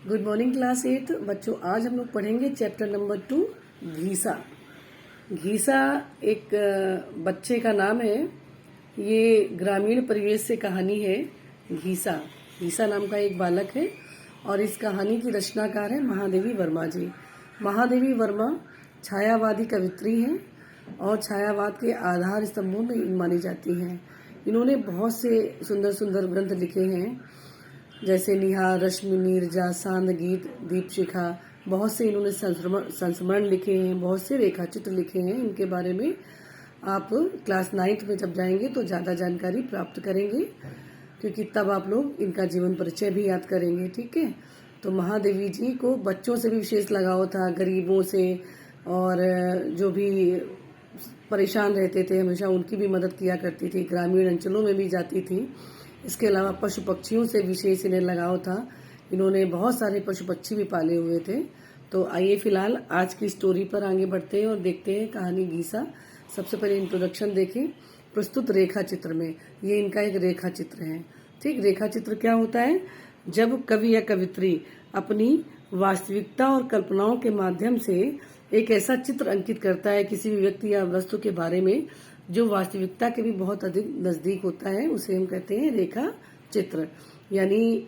Good morning class 8 बच्चों। आज हम लोग पढ़ेंगे चैप्टर नंबर 2 घीसा। घीसा एक बच्चे का नाम है। ये ग्रामीण परिवेश से कहानी है। घीसा घीसा नाम का एक बालक है और इस कहानी की रचनाकार है महादेवी वर्मा जी। महादेवी वर्मा छायावादी कवित्री हैं और छायावाद के आधार स्तंभों में मानी जाती हैं। इन्होंने बहुत से सुंदर सुंदर ग्रंथ लिखे हैं, जैसे निहार, रश्मि, नीरजा, सांद गीत, दीपशिखा। बहुत से इन्होंने संस्मरण लिखे हैं, बहुत से रेखा चित्र लिखे हैं। इनके बारे में आप क्लास 9 में जब जाएंगे तो ज़्यादा जानकारी प्राप्त करेंगे, क्योंकि तब आप लोग इनका जीवन परिचय भी याद करेंगे। ठीक है। तो महादेवी जी को बच्चों से भी विशेष लगाव था, गरीबों से, और जो भी परेशान रहते थे हमेशा उनकी भी मदद किया करती थी। ग्रामीण अंचलों में भी जाती थी। इसके अलावा पशु पक्षियों से विशेष इन्हें लगाव था। इन्होंने बहुत सारे पशु पक्षी भी पाले हुए थे। तो आइए फिलहाल आज की स्टोरी पर आगे बढ़ते हैं और देखते हैं कहानी घीसा। सबसे पहले इंट्रोडक्शन देखें। प्रस्तुत रेखा चित्र में ये इनका एक रेखा चित्र है। ठीक, रेखा चित्र क्या होता है? जब कवि या कवित्री अपनी वास्तविकता और कल्पनाओं के माध्यम से एक ऐसा चित्र अंकित करता है किसी भी व्यक्ति या वस्तु के बारे में जो वास्तविकता के भी बहुत अधिक नजदीक होता है, उसे हम कहते हैं रेखा चित्र। यानी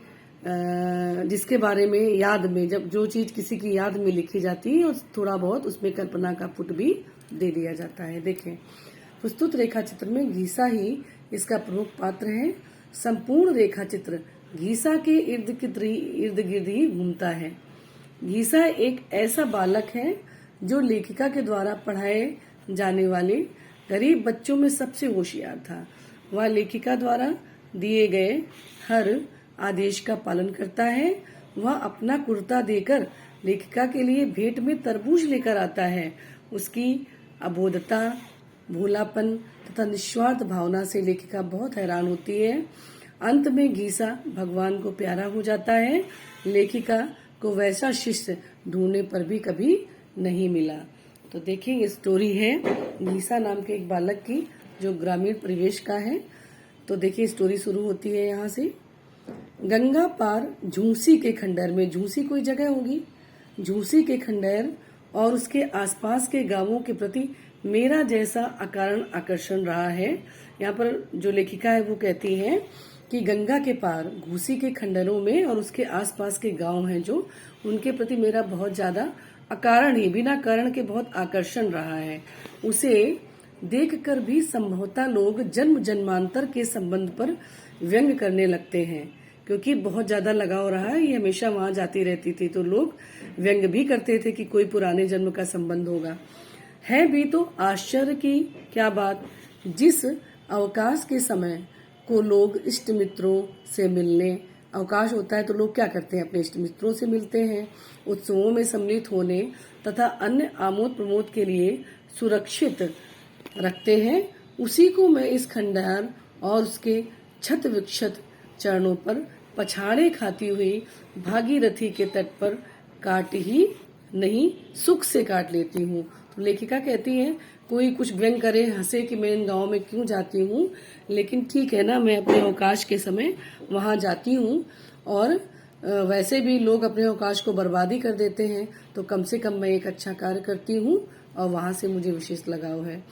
जिसके बारे में याद में, जब जो चीज किसी की याद में लिखी जाती है और थोड़ा बहुत उसमें कल्पना का पुट भी दे दिया जाता है। देखें, प्रस्तुत रेखा चित्र में घीसा ही इसका प्रमुख पात्र है। संपूर्ण रेखा चित्र घीसा के इर्द गिर्द ही घूमता है। घीसा एक ऐसा बालक है जो लेखिका के द्वारा पढ़ाए जाने वाले गरीब बच्चों में सबसे होशियार था। वह लेखिका द्वारा दिए गए हर आदेश का पालन करता है। वह अपना कुर्ता देकर लेखिका के लिए भेंट में तरबूज लेकर आता है। उसकी अबोधता, भोलापन तथा निस्वार्थ भावना से लेखिका बहुत हैरान होती है। अंत में घीसा भगवान को प्यारा हो जाता है। लेखिका को वैसा शिष्य ढूंढने पर भी कभी नहीं मिला। तो देखिए, ये स्टोरी है घीसा नाम के एक बालक की जो ग्रामीण परिवेश का है। तो देखिए, स्टोरी शुरू होती है यहाँ से। गंगा पार झूंसी के खंडहर में, झूंसी कोई जगह होगी, झूंसी के खंडहर और उसके आसपास के गांवों के प्रति मेरा जैसा अकारण आकर्षण रहा है। यहाँ पर जो लेखिका है वो कहती है कि गंगा के पार घूसी के खंडहरों में और उसके आसपास के गांव हैं जो, उनके प्रति मेरा बहुत ज्यादा अकारण ही, बिना कारण के बहुत आकर्षण रहा है। उसे देखकर भी संभवतः लोग जन्म जन्मांतर के संबंध पर व्यंग करने लगते हैं, क्योंकि बहुत ज्यादा लगाव रहा है। ये हमेशा वहां जाती रहती थी तो लोग व्यंग भी करते थे कि कोई पुराने जन्म का संबंध होगा। है भी तो आश्चर्य की क्या बात, जिस अवकाश के समय को लोग इष्ट मित्रों से मिलने, अवकाश होता है तो लोग क्या करते हैं, अपने इष्ट मित्रों से मिलते हैं, उत्सवों में सम्मिलित होने तथा अन्य आमोद प्रमोद के लिए सुरक्षित रखते हैं, उसी को मैं इस खंडहर और उसके छत विक्षत चरणों पर पछाड़े खाती हुई भागीरथी के तट पर काट ही नहीं, सुख से काट लेती हूँ। तो लेखिका कहती है, कोई कुछ व्यंग करे, हंसे कि मैं इन गाँव में क्यों जाती हूँ, लेकिन ठीक है ना, मैं अपने अवकाश के समय वहां जाती हूँ। और वैसे भी लोग अपने अवकाश को बर्बादी कर देते हैं, तो कम से कम मैं एक अच्छा कार्य करती हूँ और वहां से मुझे विशेष लगाव है।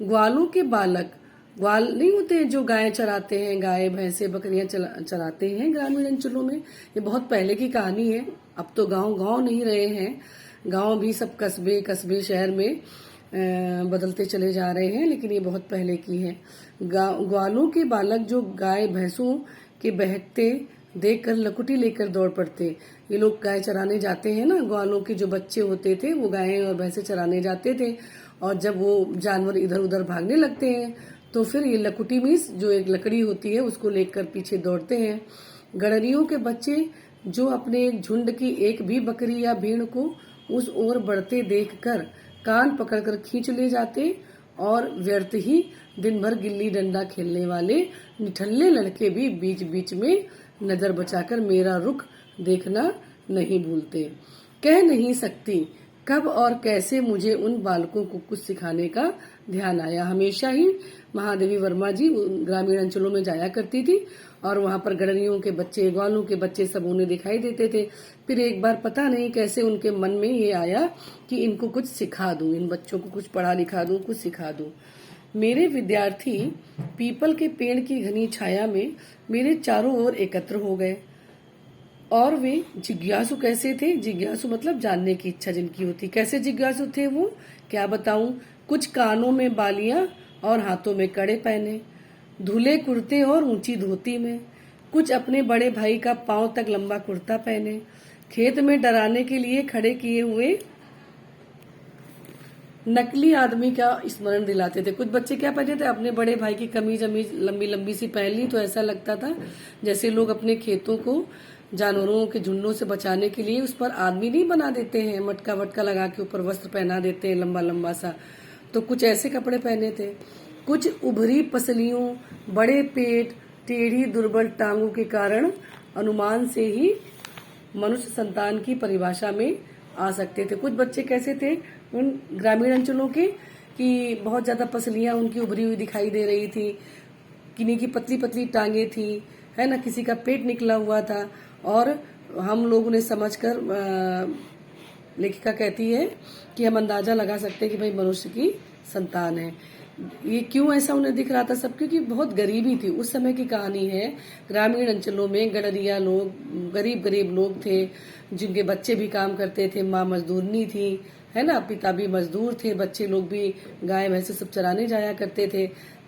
ग्वालों के बालक, ग्वाल नहीं होते जो गाय चराते हैं, गाय भैंसे बकरियां चराते हैं ग्रामीण अंचलों में। ये बहुत पहले की कहानी है। अब तो गांव गांव नहीं रहे हैं, गांव भी सब कस्बे शहर में बदलते चले जा रहे हैं, लेकिन ये बहुत पहले की है। ग्वालों के बालक जो गाय भैंसों के बहकते देखकर लकुटी लेकर दौड़ पड़ते। ये लोग गाय चराने जाते हैं ना, ग्वालों के जो बच्चे होते थे वो गायें और भैंसे चराने जाते थे, और जब वो जानवर इधर उधर भागने लगते हैं तो फिर ये लकुटी मीस जो एक लकड़ी होती है उसको लेकर पीछे दौड़ते हैं। गडरियों के बच्चे जो अपने एक झुंड की एक भी बकरी या भेड़ को उस ओर बढ़ते देखकर कान पकड़कर खींच ले जाते, और व्यर्थ ही दिन भर गिल्ली डंडा खेलने वाले निठल्ले लड़के भी बीच बीच में नजर बचाकर मेरा रुख देखना नहीं भूलते। कह नहीं सकती कब और कैसे मुझे उन बालकों को कुछ सिखाने का ध्यान आया। हमेशा ही महादेवी वर्मा जी ग्रामीण अंचलों में जाया करती थी और वहां पर गडरियों के बच्चे, ग्वालों के बच्चे सब उन्हें दिखाई देते थे। फिर एक बार पता नहीं कैसे उनके मन में ये आया कि इनको कुछ सिखा दूं, इन बच्चों को कुछ पढ़ा लिखा दूं, कुछ सिखा दूं। मेरे विद्यार्थी पीपल के पेड़ की घनी छाया में मेरे चारों ओर एकत्र हो गए। और वे जिज्ञासु कैसे थे? जिज्ञासु मतलब जानने की इच्छा जिनकी होती। कैसे जिज्ञासु थे वो, क्या बताऊं? कुछ कानों में बालियां और हाथों में कड़े पहने, धुले कुर्ते और ऊंची धोती में। कुछ अपने बड़े भाई का पांव तक लंबा कुर्ता पहने, खेत में डराने के लिए खड़े किए हुए नकली आदमी का स्मरण दिलाते थे। कुछ बच्चे क्या पहनते थे? अपने बड़े भाई की कमीज अमीज लंबी लंबी सी पहन ली तो ऐसा लगता था जैसे लोग अपने खेतों को जानवरों के झुंडों से बचाने के लिए उस पर आदमी नहीं बना देते हैं, मटका वटका लगा के ऊपर वस्त्र पहना देते हैं लंबा लंबा सा। तो कुछ ऐसे कपड़े पहने थे। कुछ उभरी पसलियों, बड़े पेट, टेढ़ी दुर्बल टांगों के कारण अनुमान से ही मनुष्य संतान की परिभाषा में आ सकते थे। कुछ बच्चे कैसे थे उन ग्रामीण अंचलों के कि बहुत ज्यादा पसलियां उनकी उभरी हुई दिखाई दे रही थी, किन्हीं की पतली पतली टांगे थी, है ना, किसी का पेट निकला हुआ था। और हम लोग उन्हें समझकर लेखिका कहती है कि हम अंदाजा लगा सकते हैं कि भाई मनुष्य की संतान है। ये क्यों ऐसा उन्हें दिख रहा था सब? क्योंकि बहुत गरीबी थी। उस समय की कहानी है। ग्रामीण अंचलों में गडरिया लोग, गरीब गरीब लोग थे जिनके बच्चे भी काम करते थे। माँ मजदूरनी थी, है ना, पिता भी मजदूर थे, बच्चे लोग भी गाय भैंसे सब चराने जाया करते थे।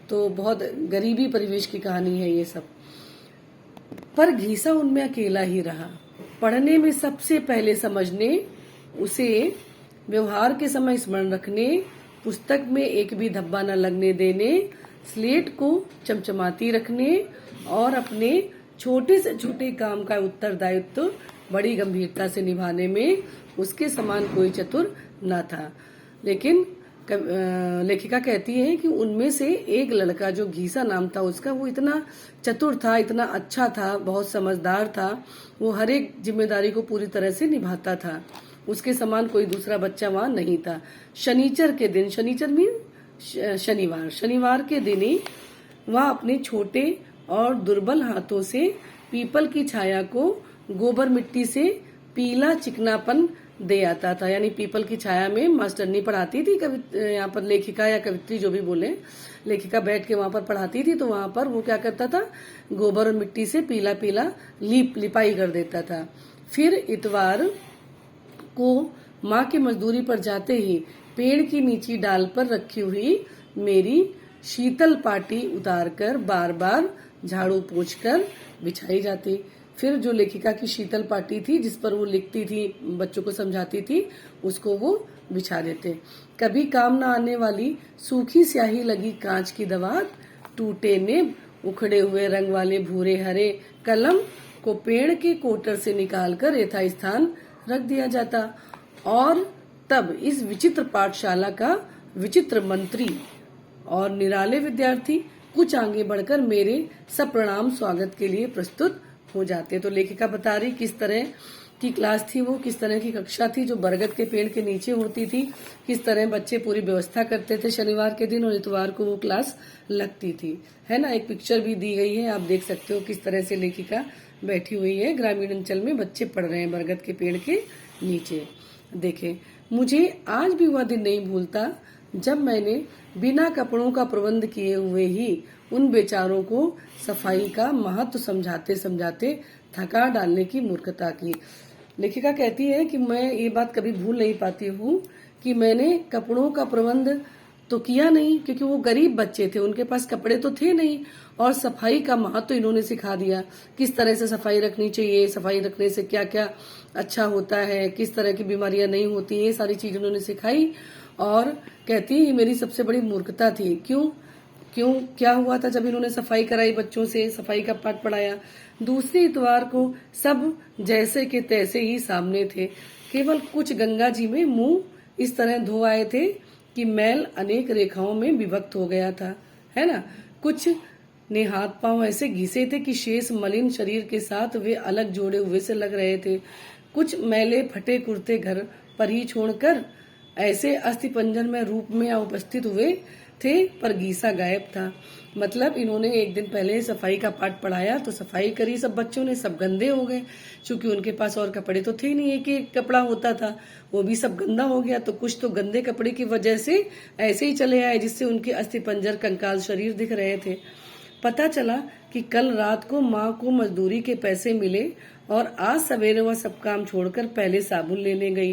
तो बहुत गरीबी परिवेश की कहानी है ये सब। पर घीसा उनमें अकेला ही रहा। पढ़ने में सबसे पहले समझने, उसे व्यवहार के समय स्मरण रखने, पुस्तक में एक भी धब्बा न लगने देने, स्लेट को चमचमाती रखने और अपने छोटे से छोटे काम का उत्तरदायित्व बड़ी गंभीरता से निभाने में उसके समान कोई चतुर न था। लेकिन लेखिका कहती है कि उनमें से एक लड़का जो घीसा नाम था उसका, वो इतना चतुर था, इतना अच्छा था, बहुत समझदार था, वो हर एक जिम्मेदारी को पूरी तरह से निभाता था। उसके समान कोई दूसरा बच्चा वहां नहीं था। शनिचर के दिन, शनिचर मीन शनिवार, शनिवार के दिन ही वह अपने छोटे और दुर्बल हाथों से पीपल की छाया को गोबर मिट्टी से पीला चिकनापन दे आता था। यानी पीपल की छाया में मास्टरनी पढ़ाती थी, यहाँ पर लेखिका या कवित्री जो भी बोले, लेखिका बैठ के वहां पर पढ़ाती थी। तो वहां पर वो क्या करता था, गोबर और मिट्टी से पीला पीला लिपाई कर देता था। फिर इतवार को माँ की मजदूरी पर जाते ही पेड़ की नीची डाल पर रखी हुई मेरी शीतल पाटी उतारकर बार बार झाड़ू पोंछकर बिछाई जाती। फिर जो लेखिका की शीतल पाटी थी जिस पर वो लिखती थी, बच्चों को समझाती थी, उसको वो बिछा देते। कभी काम न आने वाली सूखी स्याही लगी कांच की दवात, टूटे नेब, उखड़े हुए रंग वाले भूरे हरे कलम को पेड़ के कोटर से निकालकर यथास्थान रख दिया जाता। और तब इस विचित्र पाठशाला का विचित्र मंत्री और निराले विद्यार्थी कुछ आगे बढ़कर मेरे सप्रणाम स्वागत के लिए प्रस्तुत हो जाते। तो लेखिका बता रही किस तरह की क्लास थी वो, किस तरह की कक्षा थी जो बरगद के पेड़ के नीचे होती थी, किस तरह बच्चे पूरी व्यवस्था करते थे शनिवार के दिन और इतवार को वो क्लास लगती थी, है ना। एक पिक्चर भी दी गई है, आप देख सकते हो किस तरह से लेखिका बैठी हुई है। ग्रामीण अंचल में बच्चे पढ़ रहे हैं बरगद के पेड़ के नीचे। देखें, मुझे आज भी वह दिन नहीं भूलता जब मैंने बिना कपड़ों का प्रबंध किए हुए ही उन बेचारों को सफाई का महत्व समझाते समझाते थका डालने की मूर्खता की। लेखिका कहती है कि मैं ये बात कभी भूल नहीं पाती हूँ कि मैंने कपड़ों का प्रबंध तो किया नहीं, क्योंकि वो गरीब बच्चे थे, उनके पास कपड़े तो थे नहीं, और सफाई का महत्व इन्होंने सिखा दिया, किस तरह से सफाई रखनी चाहिए, सफाई रखने से क्या क्या अच्छा होता है, किस तरह की बीमारियां नहीं होती, ये सारी चीज उन्होंने सिखाई। और कहती है ये मेरी सबसे बड़ी मूर्खता थी। क्यों क्या हुआ था जब इन्होंने सफाई कराई, बच्चों से सफाई का पाठ पढ़ाया। दूसरे इतवार को सब जैसे के तैसे ही सामने थे, केवल कुछ गंगा जी में मुंह इस तरह धो आए थे कि मैल अनेक रेखाओं में विभक्त हो गया था, है ना। कुछ ने हाथ पांव ऐसे घिसे थे कि शेष मलिन शरीर के साथ वे अलग जोड़े हुए से लग रहे थे। कुछ मैले फटे कुर्ते घर पर ही छोड़कर ऐसे अस्थिपंजर में रूप में उपस्थित हुए थे पर गीसा गायब था। मतलब इन्होंने एक दिन पहले सफाई का पाठ पढ़ाया तो सफाई करी सब बच्चों ने, सब गंदे हो गए। क्योंकि उनके पास और कपड़े तो थे नहीं, एक एक कपड़ा होता था, वो भी सब गंदा हो गया। तो कुछ तो गंदे कपड़े की वजह से ऐसे ही चले आए जिससे उनके अस्थि पंजर कंकाल शरीर दिख रहे थे। पता चला कि कल रात को माँ को मजदूरी के पैसे मिले और आज सवेरे वह सब काम छोड़कर पहले साबुन लेने गई।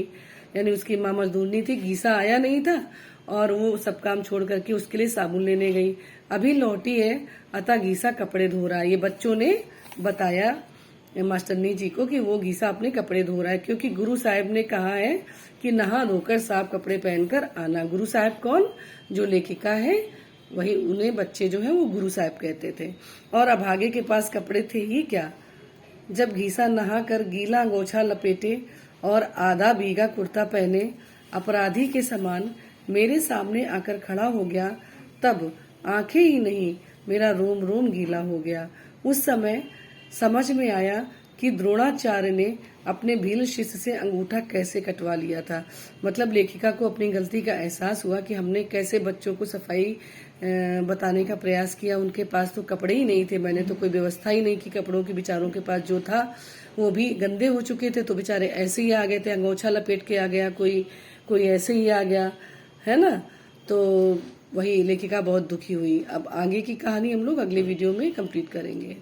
यानी उसकी माँ मजदूरनी थी, गीसा आया नहीं था और वो सब काम छोड़ करके उसके लिए साबुन लेने गई। अभी लौटी है, अतः गीसा कपड़े धो रहा है। ये बच्चों ने बताया मास्टरनी जी को कि वो गीसा अपने कपड़े धो रहा है, क्योंकि गुरु साहब ने कहा है कि नहा धोकर साफ कपड़े पहनकर आना। गुरु साहब कौन? जो लेखिका है वही, उन्हें बच्चे जो है वो गुरु साहब कहते थे। और अभागे के पास कपड़े थे ही क्या। जब घीसा नहा कर गीला गोछा लपेटे और आधा भीगा कुर्ता पहने अपराधी के समान मेरे सामने आकर खड़ा हो गया, तब आंखें ही नहीं मेरा रोम रोम गीला हो गया। उस समय समझ में आया कि द्रोणाचार्य ने अपने भील शिष्य से अंगूठा कैसे कटवा लिया था। मतलब लेखिका को अपनी गलती का एहसास हुआ कि हमने कैसे बच्चों को सफाई बताने का प्रयास किया। उनके पास तो कपड़े ही नहीं थे, मैंने तो कोई व्यवस्था ही नहीं की कपड़ों की। बेचारों के पास जो था वो भी गंदे हो चुके थे, तो बेचारे ऐसे ही आ गए थे, अंगोछा लपेट के आ गया, कोई ऐसे ही आ गया, है ना। तो वही लेखिका बहुत दुखी हुई। अब आगे की कहानी हम लोग अगले वीडियो में कंप्लीट करेंगे।